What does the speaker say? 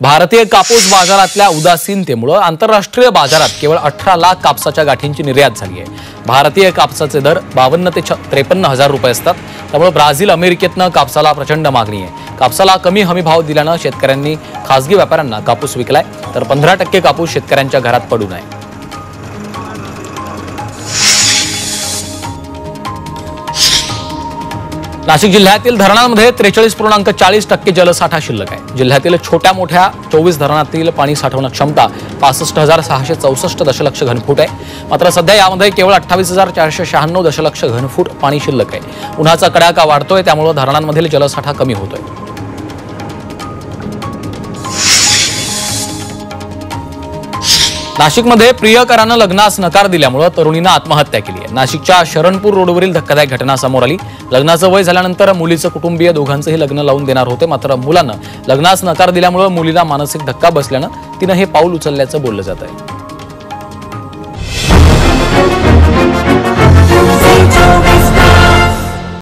भारतीय कापूस बाजारातल्या उदासीनतेमुळे आंतरराष्ट्रीय बाजारात केवळ 18 लाख कापसाच्या गाठींची निर्यात झाली आहे। भारतीय कापसाचे दर 52 ते 53 हजार रुपये असतात। त्यामुळे ब्राझील, अमेरिकेतनं कापसाला प्रचंड मागणी आहे। कापसाला कमी हमी भाव दिल्यानं शेतकऱ्यांनी खासगी व्यापाऱ्यांना कापूस विकलाय, तर 15% कापूस शेतकऱ्यांच्या घरात पडून आहे। नाशिक जिल्ह्यातील धरणांमध्ये 43.40% जलसाठा शिल्लक आहे। जिल्ह्यातील छोट्या मोठ्या 24 धरणातील पाणी साठवण क्षमता 65,664 दशलक्ष घनफूट आहे। मात्र सध्या यामध्ये केवळ 28,496 दशलक्ष घनफूट पाणी शिल्लक आहे। उन्हाचा कडाका वाढतोय, त्यामुळे धरणांमधील जलसाठा कमी होतोय। नाशिकमध्ये प्रियकरानं लग्नास नकार दिल्यामुळे तरुणीनं आत्महत्या केली आहे। नाशिकच्या शरणपूर रोडवरील धक्कादायक घटना समोर आली। लग्नाचं वय झाल्यानंतर मुलीचं कुटुंबीय दोघांचंही लग्न लावून देणार होते, मात्र मुलानं लग्नास नकार दिल्यामुळे मुलीला मानसिक धक्का बसल्यानं तिनं हे पाऊल उचलल्याचं बोललं जात आहे।